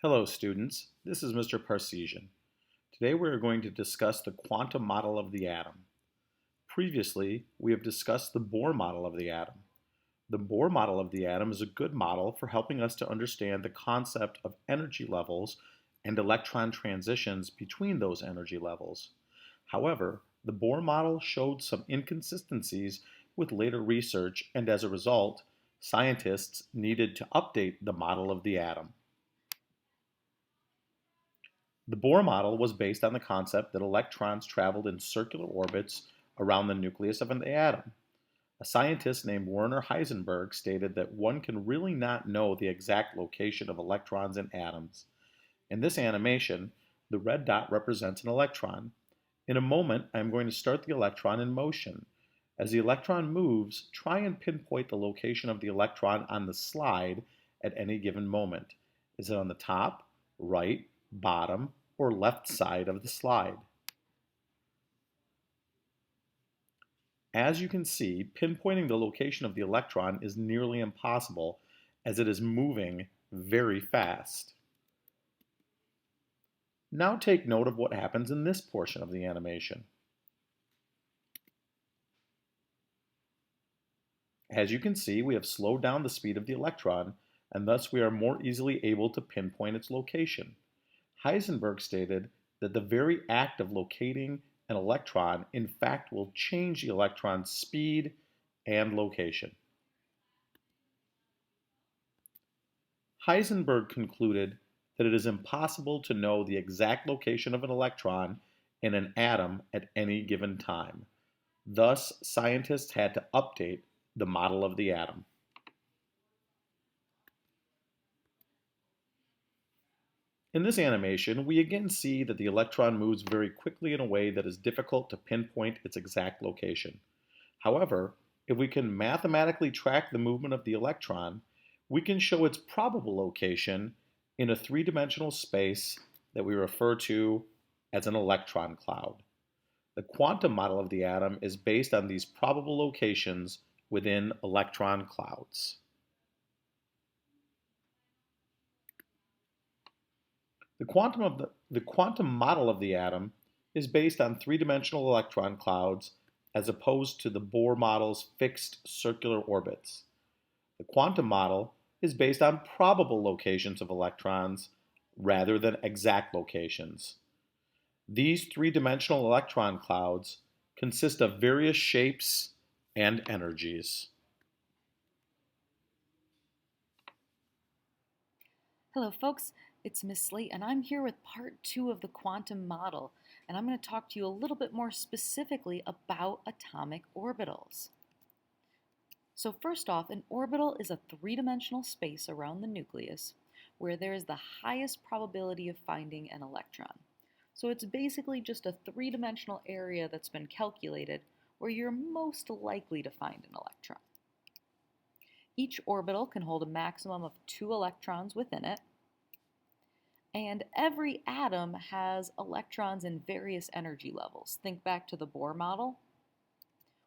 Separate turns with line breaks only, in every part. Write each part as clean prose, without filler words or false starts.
Hello students, this is Mr. Parseghian. Today we are going to discuss the quantum model of the atom. Previously, we have discussed the Bohr model of the atom. The Bohr model of the atom is a good model for helping us to understand the concept of energy levels and electron transitions between those energy levels. However, the Bohr model showed some inconsistencies with later research, and as a result, scientists needed to update the model of the atom. The Bohr model was based on the concept that electrons traveled in circular orbits around the nucleus of an atom. A scientist named Werner Heisenberg stated that one can really not know the exact location of electrons in atoms. In this animation, the red dot represents an electron. In a moment, I am going to start the electron in motion. As the electron moves, try and pinpoint the location of the electron on the slide at any given moment. Is it on the top, right, bottom, or left side of the slide? As you can see, pinpointing the location of the electron is nearly impossible as it is moving very fast. Now take note of what happens in this portion of the animation. As you can see, we have slowed down the speed of the electron, and thus we are more easily able to pinpoint its location. Heisenberg stated that the very act of locating an electron in fact will change the electron's speed and location. Heisenberg concluded that it is impossible to know the exact location of an electron in an atom at any given time. Thus, scientists had to update the model of the atom. In this animation, we again see that the electron moves very quickly in a way that is difficult to pinpoint its exact location. However, if we can mathematically track the movement of the electron, we can show its probable location in a three-dimensional space that we refer to as an electron cloud. The quantum model of the atom is based on these probable locations within electron clouds. The quantum model of the atom is based on three-dimensional electron clouds as opposed to the Bohr model's fixed circular orbits. The quantum model is based on probable locations of electrons rather than exact locations. These three-dimensional electron clouds consist of various shapes and energies.
Hello folks, it's Miss Sleight and I'm here with part 2 of the quantum model, and I'm going to talk to you a little bit more specifically about atomic orbitals. So first off, an orbital is a three-dimensional space around the nucleus where there is the highest probability of finding an electron. So it's basically just a three-dimensional area that's been calculated where you're most likely to find an electron. Each orbital can hold a maximum of 2 electrons within it, and every atom has electrons in various energy levels. Think back to the Bohr model.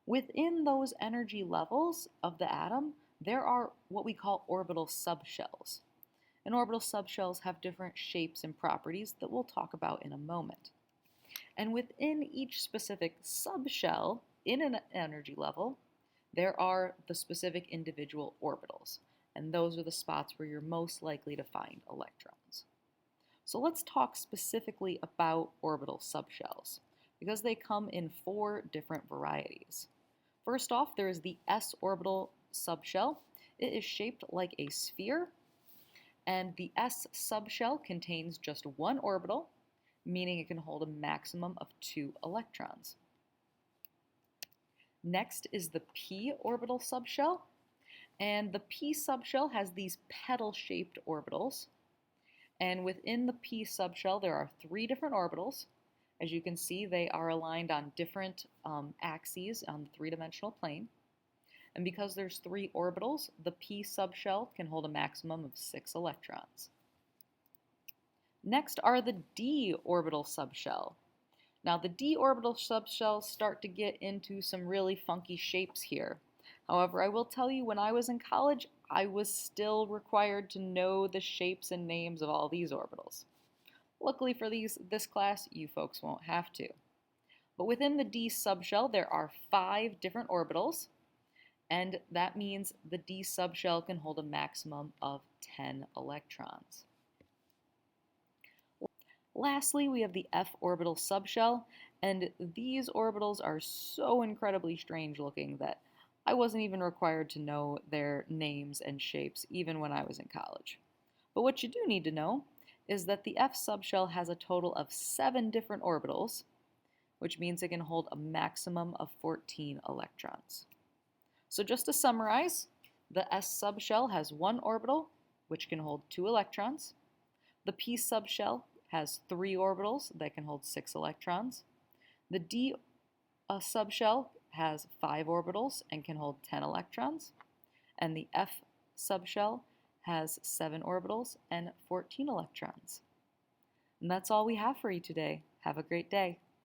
Within those energy levels of the atom, there are what we call orbital subshells. And orbital subshells have different shapes and properties that we'll talk about in a moment. And within each specific subshell in an energy level, there are the specific individual orbitals, and those are the spots where you're most likely to find electrons. So let's talk specifically about orbital subshells, because they come in 4 different varieties. First off, there is the s orbital subshell. It is shaped like a sphere, and the s subshell contains just 1 orbital, meaning it can hold a maximum of 2 electrons. Next is the p orbital subshell, and the p subshell has these petal-shaped orbitals. And within the p subshell, there are 3 different orbitals. As you can see, they are aligned on different axes on the three-dimensional plane. And because there's 3 orbitals, the p subshell can hold a maximum of 6 electrons. Next are the d orbital subshell. Now the d orbital subshells start to get into some really funky shapes here. However, I will tell you, when I was in college, I was still required to know the shapes and names of all these orbitals. Luckily for this class, you folks won't have to. But within the d subshell, there are 5 different orbitals, and that means the d subshell can hold a maximum of 10 electrons. Lastly, we have the f orbital subshell, and these orbitals are so incredibly strange looking that I wasn't even required to know their names and shapes even when I was in college. But what you do need to know is that the f subshell has a total of 7 different orbitals, which means it can hold a maximum of 14 electrons. So just to summarize, the s subshell has 1 orbital, which can hold 2 electrons. The p subshell has 3 orbitals that can hold 6 electrons. The d subshell has 5 orbitals and can hold 10 electrons. And the f subshell has 7 orbitals and 14 electrons. And that's all we have for you today. Have a great day.